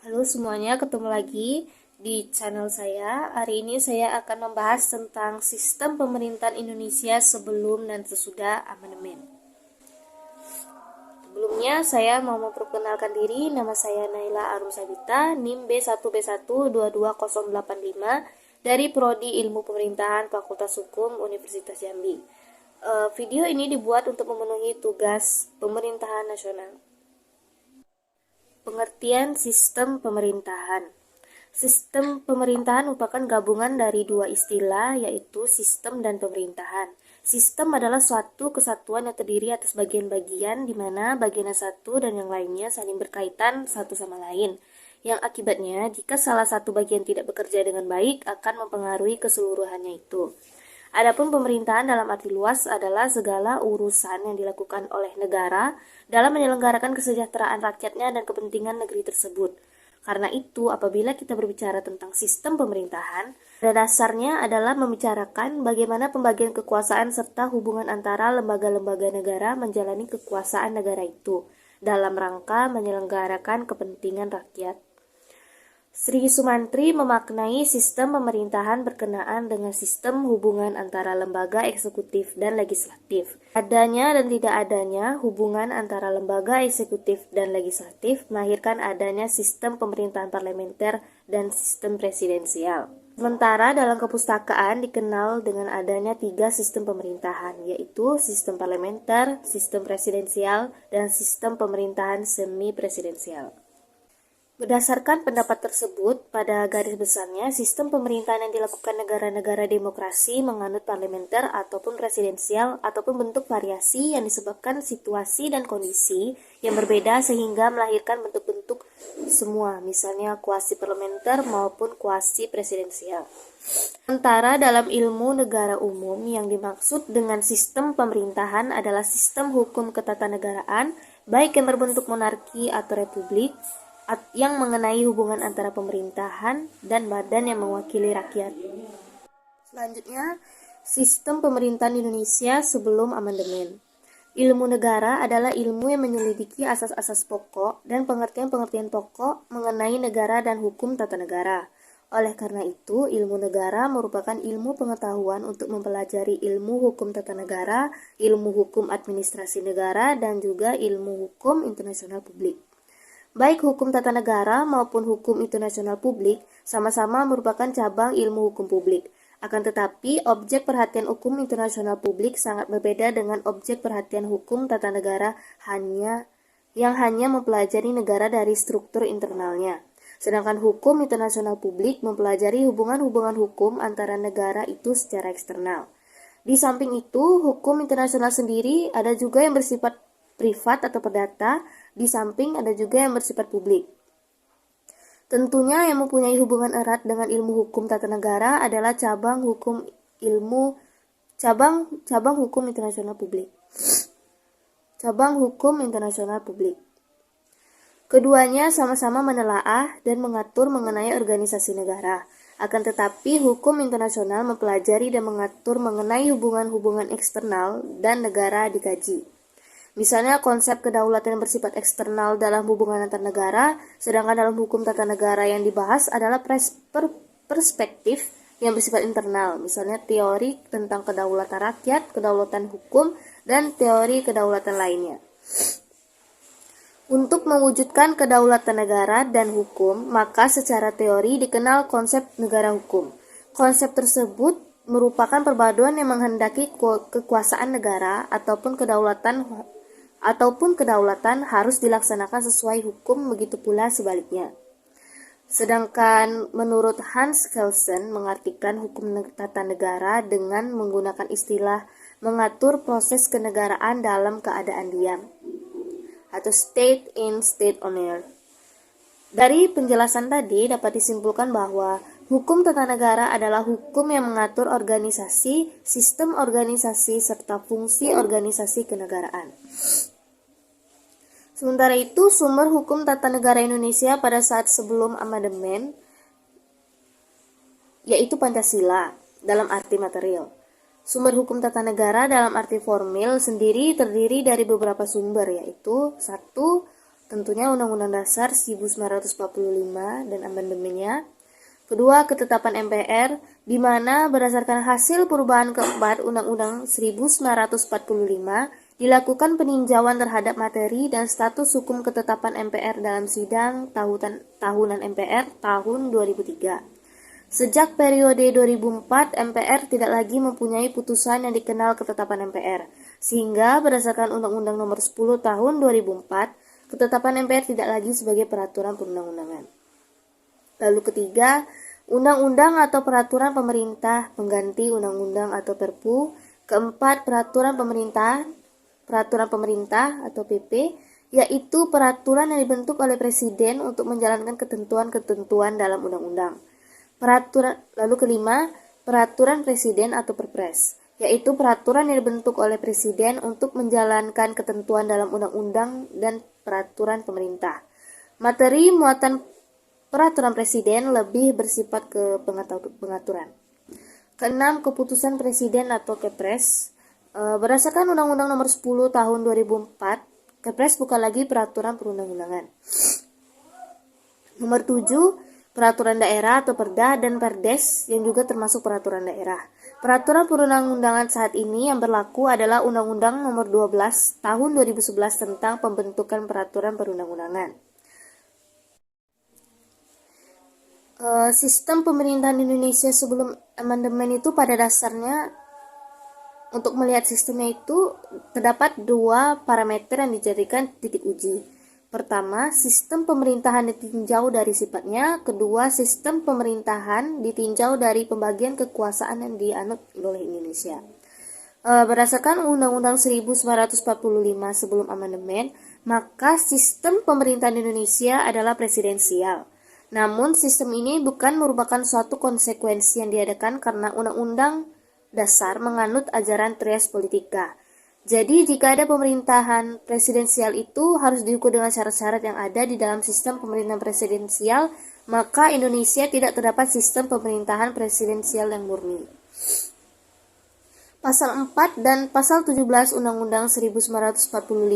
Halo semuanya, ketemu lagi di channel saya. Hari ini saya akan membahas tentang sistem pemerintahan Indonesia sebelum dan sesudah amandemen. Sebelumnya saya mau memperkenalkan diri, nama saya Naila Arum Sabita, NIM B1B1 22085 dari Prodi Ilmu Pemerintahan Fakultas Hukum Universitas Jambi. Video ini dibuat untuk memenuhi tugas pemerintahan nasional. Pengertian sistem pemerintahan. Sistem pemerintahan merupakan gabungan dari dua istilah, yaitu sistem dan pemerintahan. Sistem adalah suatu kesatuan yang terdiri atas bagian-bagian di mana bagian yang satu dan yang lainnya saling berkaitan satu sama lain. Yang akibatnya, jika salah satu bagian tidak bekerja dengan baik, akan mempengaruhi keseluruhannya itu. Adapun pemerintahan dalam arti luas adalah segala urusan yang dilakukan oleh negara dalam menyelenggarakan kesejahteraan rakyatnya dan kepentingan negeri tersebut. Karena itu, apabila kita berbicara tentang sistem pemerintahan, pada dasarnya adalah membicarakan bagaimana pembagian kekuasaan serta hubungan antara lembaga-lembaga negara menjalani kekuasaan negara itu dalam rangka menyelenggarakan kepentingan rakyat. Sri Sumantri memaknai sistem pemerintahan berkenaan dengan sistem hubungan antara lembaga eksekutif dan legislatif. Adanya dan tidak adanya hubungan antara lembaga eksekutif dan legislatif melahirkan adanya sistem pemerintahan parlementer dan sistem presidensial. Sementara dalam kepustakaan dikenal dengan adanya 3 sistem pemerintahan, yaitu sistem parlementer, sistem presidensial, dan sistem pemerintahan semi-presidensial. Berdasarkan pendapat tersebut, pada garis besarnya, sistem pemerintahan yang dilakukan negara-negara demokrasi menganut parlementer ataupun presidensial ataupun bentuk variasi yang disebabkan situasi dan kondisi yang berbeda sehingga melahirkan bentuk-bentuk semua, misalnya kuasi parlementer maupun kuasi presidensial. Sementara dalam ilmu negara umum yang dimaksud dengan sistem pemerintahan adalah sistem hukum ketatanegaraan, baik yang berbentuk monarki atau republik, yang mengenai hubungan antara pemerintahan dan badan yang mewakili rakyat. Selanjutnya, sistem pemerintahan Indonesia sebelum amandemen. Ilmu negara adalah ilmu yang menyelidiki asas-asas pokok dan pengertian-pengertian pokok mengenai negara dan hukum tata negara. Oleh karena itu, ilmu negara merupakan ilmu pengetahuan untuk mempelajari ilmu hukum tata negara, ilmu hukum administrasi negara, dan juga ilmu hukum internasional publik. Baik hukum tata negara maupun hukum internasional publik sama-sama merupakan cabang ilmu hukum publik. Akan tetapi, objek perhatian hukum internasional publik sangat berbeda dengan objek perhatian hukum tata negara yang hanya mempelajari negara dari struktur internalnya. Sedangkan hukum internasional publik mempelajari hubungan-hubungan hukum antara negara itu secara eksternal. Di samping itu, hukum internasional sendiri ada juga yang bersifat privat atau perdata, di samping ada juga yang bersifat publik. Tentunya yang mempunyai hubungan erat dengan ilmu hukum tata negara adalah cabang hukum internasional publik. Cabang hukum internasional publik. Keduanya sama-sama menelaah dan mengatur mengenai organisasi negara. Akan tetapi, hukum internasional mempelajari dan mengatur mengenai hubungan-hubungan eksternal dan negara dikaji. Misalnya konsep kedaulatan yang bersifat eksternal dalam hubungan antar negara, sedangkan dalam hukum tata negara yang dibahas adalah perspektif yang bersifat internal, misalnya teori tentang kedaulatan rakyat, kedaulatan hukum, dan teori kedaulatan lainnya. Untuk mewujudkan kedaulatan negara dan hukum, maka secara teori dikenal konsep negara hukum. Konsep tersebut merupakan perpaduan yang menghendaki kekuasaan negara ataupun kedaulatan harus dilaksanakan sesuai hukum, begitu pula sebaliknya. Sedangkan menurut Hans Kelsen mengartikan hukum tata negara dengan menggunakan istilah mengatur proses kenegaraan dalam keadaan diam atau state in state on earth. Dari penjelasan tadi dapat disimpulkan bahwa hukum tata negara adalah hukum yang mengatur organisasi, sistem organisasi, serta fungsi organisasi kenegaraan. Sementara itu, sumber hukum tata negara Indonesia pada saat sebelum amandemen yaitu Pancasila dalam arti material. Sumber hukum tata negara dalam arti formil sendiri terdiri dari beberapa sumber, yaitu 1. tentunya Undang-Undang Dasar 1945 dan amandemennya. Kedua, ketetapan MPR, di mana berdasarkan hasil perubahan keempat Undang-Undang 1945 dilakukan peninjauan terhadap materi dan status hukum ketetapan MPR dalam sidang tahunan MPR tahun 2003. Sejak periode 2004, MPR tidak lagi mempunyai putusan yang dikenal ketetapan MPR, sehingga berdasarkan Undang-Undang Nomor 10 Tahun 2004, ketetapan MPR tidak lagi sebagai peraturan perundang-undangan. Lalu ketiga, undang-undang atau peraturan pemerintah pengganti undang-undang atau Perpu. Keempat, peraturan pemerintah atau PP, yaitu peraturan yang dibentuk oleh Presiden untuk menjalankan ketentuan-ketentuan dalam undang-undang. Lalu kelima, peraturan Presiden atau Perpres, yaitu peraturan yang dibentuk oleh Presiden untuk menjalankan ketentuan dalam undang-undang dan peraturan pemerintah. Materi muatan peraturan Presiden lebih bersifat pengaturan. Keenam, keputusan Presiden atau Kepres. Berdasarkan Undang-Undang Nomor 10 Tahun 2004, Kepres bukan lagi peraturan perundang-undangan. Nomor 7, peraturan daerah atau Perda dan Perdes yang juga termasuk peraturan daerah. Peraturan perundang-undangan saat ini yang berlaku adalah Undang-Undang Nomor 12 Tahun 2011 tentang pembentukan peraturan perundang-undangan. Sistem pemerintahan Indonesia sebelum amandemen itu pada dasarnya, untuk melihat sistemnya itu terdapat dua parameter yang dijadikan titik uji. Pertama, sistem pemerintahan ditinjau dari sifatnya. Kedua, sistem pemerintahan ditinjau dari pembagian kekuasaan yang dianut oleh Indonesia. Berdasarkan Undang-Undang 1945 sebelum amandemen, maka sistem pemerintahan Indonesia adalah presidensial. Namun, sistem ini bukan merupakan suatu konsekuensi yang diadakan karena Undang-Undang Dasar menganut ajaran Trias Politika. Jadi, jika ada pemerintahan presidensial itu harus diukur dengan syarat-syarat yang ada di dalam sistem pemerintahan presidensial, maka Indonesia tidak terdapat sistem pemerintahan presidensial yang murni. Pasal 4 dan Pasal 17 Undang-Undang 1945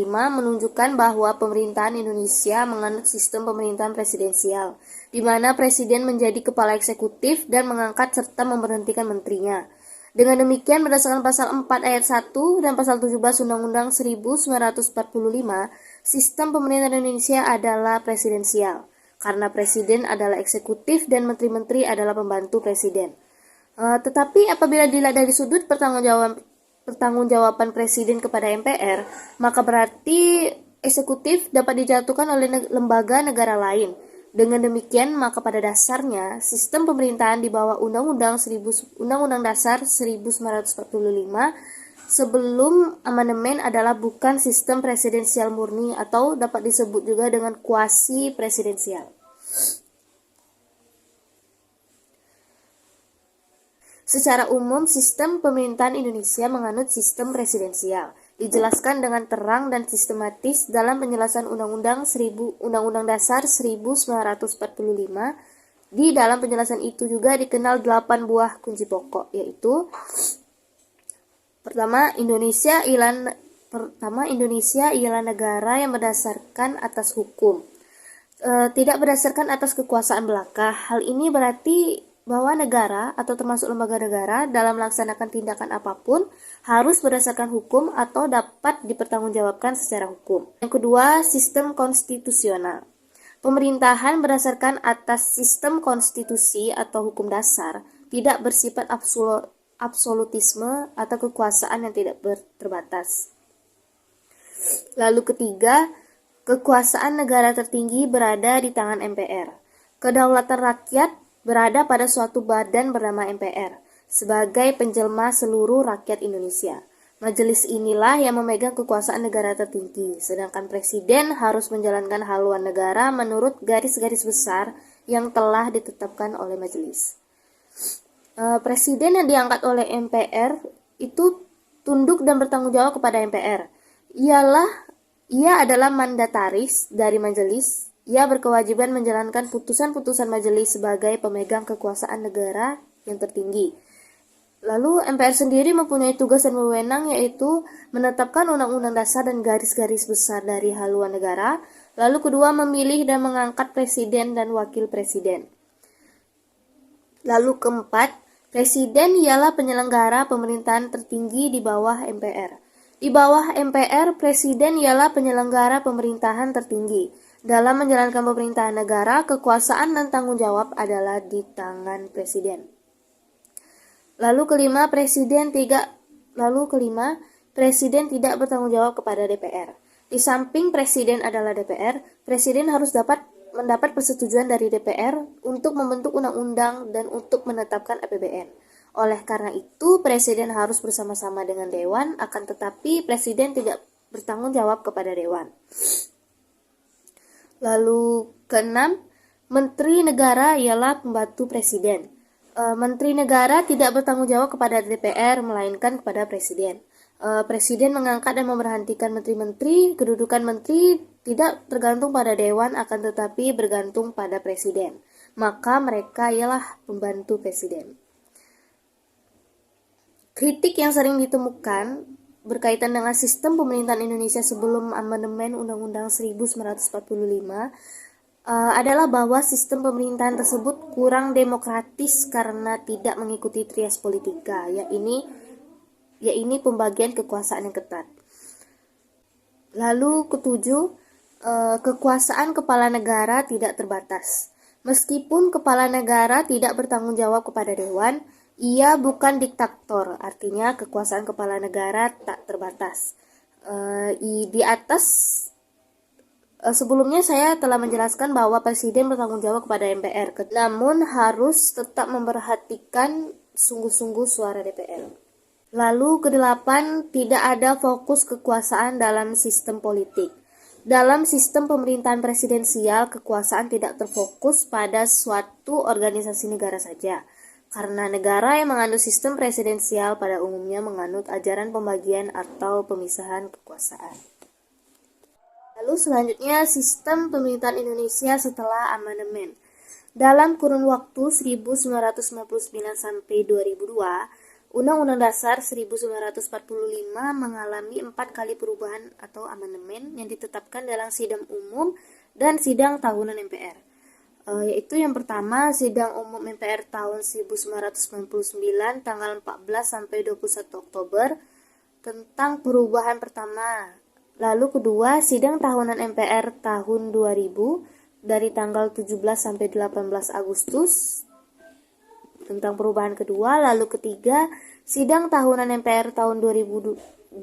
menunjukkan bahwa pemerintahan Indonesia menganut sistem pemerintahan presidensial, di mana presiden menjadi kepala eksekutif dan mengangkat serta memberhentikan menterinya. Dengan demikian, berdasarkan Pasal 4 ayat 1 dan Pasal 17 Undang-Undang 1945, sistem pemerintahan Indonesia adalah presidensial, karena presiden adalah eksekutif dan menteri-menteri adalah pembantu presiden. Tetapi apabila dilihat dari sudut pertanggungjawaban presiden kepada MPR, maka berarti eksekutif dapat dijatuhkan oleh lembaga negara lain. Dengan demikian, maka pada dasarnya sistem pemerintahan di bawah Undang-Undang Dasar 1945 sebelum amandemen adalah bukan sistem presidensial murni atau dapat disebut juga dengan kuasi presidensial. Secara umum, sistem pemerintahan Indonesia menganut sistem presidensial. Dijelaskan dengan terang dan sistematis dalam penjelasan Undang-Undang Dasar 1945. Di dalam penjelasan itu juga dikenal 8 buah kunci pokok, yaitu pertama, Indonesia ialah negara yang berdasarkan atas hukum, tidak berdasarkan atas kekuasaan belaka. Hal ini berarti bahwa negara atau termasuk lembaga negara dalam melaksanakan tindakan apapun harus berdasarkan hukum atau dapat dipertanggungjawabkan secara hukum. Yang kedua, sistem konstitusional. Pemerintahan berdasarkan atas sistem konstitusi atau hukum dasar, tidak bersifat absolutisme atau kekuasaan yang tidak terbatas. Lalu ketiga, kekuasaan negara tertinggi berada di tangan MPR. Kedaulatan rakyat berada pada suatu badan bernama MPR sebagai penjelma seluruh rakyat Indonesia. Majelis inilah yang memegang kekuasaan negara tertinggi, sedangkan presiden harus menjalankan haluan negara menurut garis-garis besar yang telah ditetapkan oleh majelis. Presiden yang diangkat oleh MPR itu tunduk dan bertanggung jawab kepada MPR. Ia adalah mandataris dari majelis. Ia berkewajiban menjalankan putusan-putusan majelis sebagai pemegang kekuasaan negara yang tertinggi. Lalu MPR sendiri mempunyai tugas dan wewenang, yaitu menetapkan undang-undang dasar dan garis-garis besar dari haluan negara, Lalu kedua, memilih dan mengangkat presiden dan wakil presiden. Lalu keempat, presiden ialah penyelenggara pemerintahan tertinggi di bawah MPR. Di bawah MPR, presiden ialah penyelenggara pemerintahan tertinggi. Dalam menjalankan pemerintahan negara, kekuasaan dan tanggung jawab adalah di tangan presiden. Lalu kelima, presiden tidak bertanggung jawab kepada DPR. Di samping presiden adalah DPR, presiden harus mendapat persetujuan dari DPR untuk membentuk undang-undang dan untuk menetapkan APBN. Oleh karena itu, presiden harus bersama-sama dengan Dewan, akan tetapi presiden tidak bertanggung jawab kepada Dewan. Lalu keenam, menteri negara ialah pembantu presiden. Menteri negara tidak bertanggung jawab kepada DPR, melainkan kepada presiden. Presiden mengangkat dan memberhentikan menteri-menteri. Kedudukan menteri tidak tergantung pada Dewan, akan tetapi bergantung pada presiden. Maka mereka ialah pembantu presiden. Kritik yang sering ditemukan berkaitan dengan sistem pemerintahan Indonesia sebelum amandemen Undang-Undang 1945 adalah bahwa sistem pemerintahan tersebut kurang demokratis karena tidak mengikuti trias politika, yaitu pembagian kekuasaan yang ketat. Lalu ketujuh, kekuasaan kepala negara tidak terbatas. Meskipun kepala negara tidak bertanggung jawab kepada Dewan, ia bukan diktator, artinya kekuasaan kepala negara tak terbatas. Di atas sebelumnya saya telah menjelaskan bahwa presiden bertanggung jawab kepada MPR, namun harus tetap memperhatikan sungguh-sungguh suara DPR. Lalu kedelapan, tidak ada fokus kekuasaan dalam sistem politik. Dalam sistem pemerintahan presidensial, kekuasaan tidak terfokus pada suatu organisasi negara saja. Karena negara yang menganut sistem presidensial pada umumnya menganut ajaran pembagian atau pemisahan kekuasaan. Lalu selanjutnya, sistem pemerintahan Indonesia setelah amandemen. Dalam kurun waktu 1999 sampai 2002, Undang-Undang Dasar 1945 mengalami 4 kali perubahan atau amandemen yang ditetapkan dalam sidang umum dan sidang tahunan MPR. Yaitu yang pertama, sidang umum MPR tahun 1999 tanggal 14 sampai 21 Oktober tentang perubahan pertama. Lalu kedua, sidang tahunan MPR tahun 2000 dari tanggal 17 sampai 18 Agustus tentang perubahan kedua. Lalu ketiga, sidang tahunan MPR tahun 2001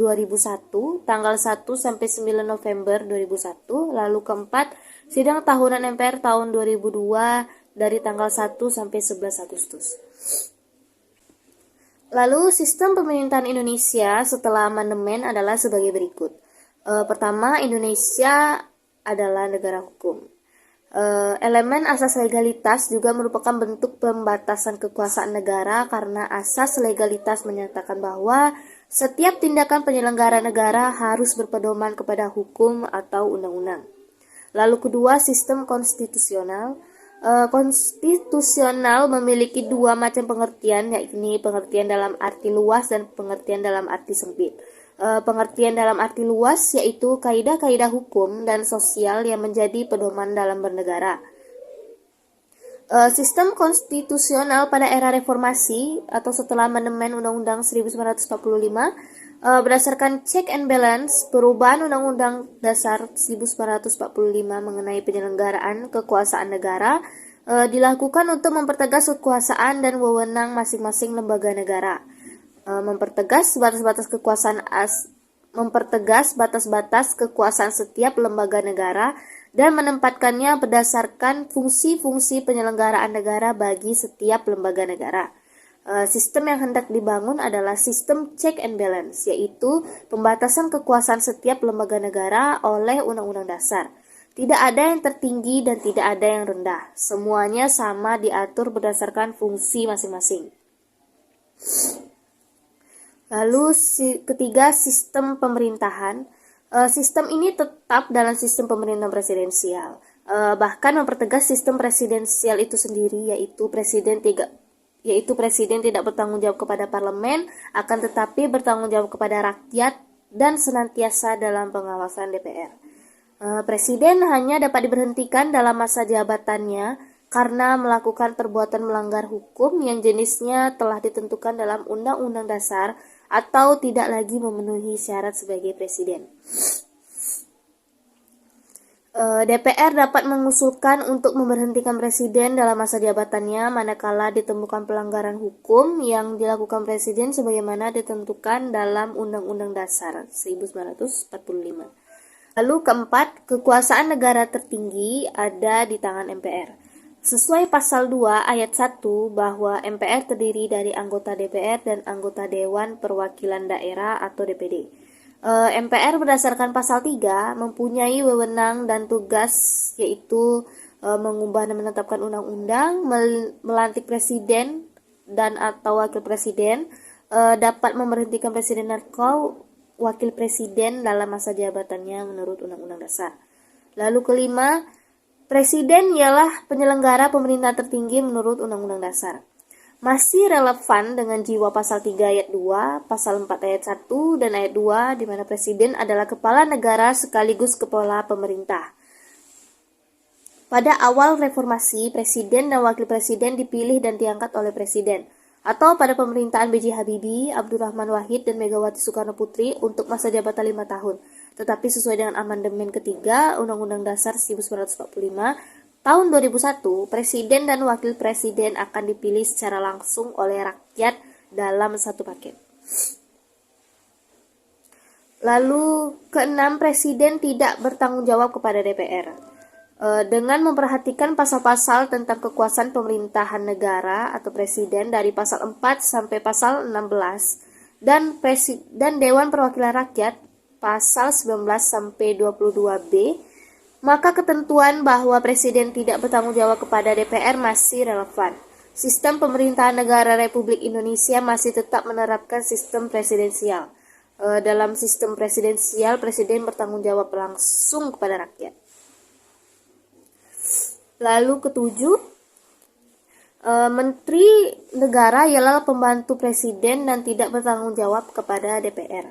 tanggal 1 sampai 9 November 2001. Lalu keempat, sidang tahunan MPR tahun 2002 dari tanggal 1 sampai 11 Agustus. Lalu sistem pemerintahan Indonesia setelah amandemen adalah sebagai berikut. Pertama, Indonesia adalah negara hukum. Elemen asas legalitas juga merupakan bentuk pembatasan kekuasaan negara karena asas legalitas menyatakan bahwa setiap tindakan penyelenggara negara harus berpedoman kepada hukum atau undang-undang. Lalu kedua, sistem konstitusional. Konstitusional memiliki dua macam pengertian, yaitu pengertian dalam arti luas dan pengertian dalam arti sempit. Pengertian dalam arti luas yaitu kaidah-kaidah hukum dan sosial yang menjadi pedoman dalam bernegara. Sistem konstitusional pada era reformasi atau setelah amandemen Undang-Undang 1945 berdasarkan check and balance, perubahan Undang-Undang Dasar 1945 mengenai penyelenggaraan kekuasaan negara dilakukan untuk mempertegas kekuasaan dan wewenang masing-masing lembaga negara. Mempertegas batas-batas kekuasaan setiap lembaga negara dan menempatkannya berdasarkan fungsi-fungsi penyelenggaraan negara bagi setiap lembaga negara. Sistem yang hendak dibangun adalah sistem check and balance, yaitu pembatasan kekuasaan setiap lembaga negara oleh Undang-Undang Dasar. Tidak ada yang tertinggi dan tidak ada yang rendah. Semuanya sama diatur berdasarkan fungsi masing-masing. Lalu ketiga, sistem pemerintahan. Sistem ini tetap dalam sistem pemerintahan presidensial. Bahkan mempertegas sistem presidensial itu sendiri, yaitu presiden tidak bertanggung jawab kepada parlemen, akan tetapi bertanggung jawab kepada rakyat dan senantiasa dalam pengawasan DPR. Presiden hanya dapat diberhentikan dalam masa jabatannya karena melakukan perbuatan melanggar hukum yang jenisnya telah ditentukan dalam Undang-Undang Dasar atau tidak lagi memenuhi syarat sebagai presiden. DPR dapat mengusulkan untuk memberhentikan presiden dalam masa jabatannya manakala ditemukan pelanggaran hukum yang dilakukan presiden sebagaimana ditentukan dalam Undang-Undang Dasar 1945. Lalu keempat, kekuasaan negara tertinggi ada di tangan MPR. Sesuai pasal 2 ayat 1 bahwa MPR terdiri dari anggota DPR dan anggota Dewan Perwakilan Daerah atau DPD. MPR berdasarkan pasal 3 mempunyai wewenang dan tugas yaitu mengubah dan menetapkan undang-undang, melantik presiden dan atau wakil presiden, dapat memberhentikan presiden atau wakil presiden dalam masa jabatannya menurut Undang-Undang Dasar. Lalu kelima, presiden ialah penyelenggara pemerintah tertinggi menurut Undang-Undang Dasar. Masih relevan dengan jiwa pasal 3 ayat 2, pasal 4 ayat 1, dan ayat 2 di mana presiden adalah kepala negara sekaligus kepala pemerintah. Pada awal reformasi, presiden dan wakil presiden dipilih dan diangkat oleh presiden. Atau pada pemerintahan B.J. Habibie, Abdurrahman Wahid, dan Megawati Soekarno Putri untuk masa jabatan 5 tahun. Tetapi sesuai dengan amandemen ketiga Undang-Undang Dasar 1945, tahun 2001, presiden dan wakil presiden akan dipilih secara langsung oleh rakyat dalam satu paket. Lalu keenam, presiden tidak bertanggung jawab kepada DPR. Dengan memperhatikan pasal-pasal tentang kekuasaan pemerintahan negara atau presiden dari pasal 4 sampai pasal 16 dan Dewan Perwakilan Rakyat pasal 19 sampai 22B, maka ketentuan bahwa presiden tidak bertanggung jawab kepada DPR masih relevan. Sistem pemerintahan negara Republik Indonesia masih tetap menerapkan sistem presidensial. Dalam sistem presidensial, presiden bertanggung jawab langsung kepada rakyat. Lalu ketujuh, menteri negara ialah pembantu presiden dan tidak bertanggung jawab kepada DPR.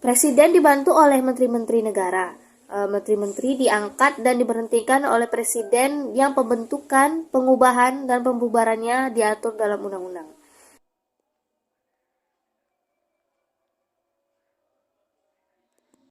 Presiden dibantu oleh menteri-menteri negara. Menteri-menteri diangkat dan diberhentikan oleh presiden yang pembentukan, pengubahan, dan pembubarannya diatur dalam undang-undang.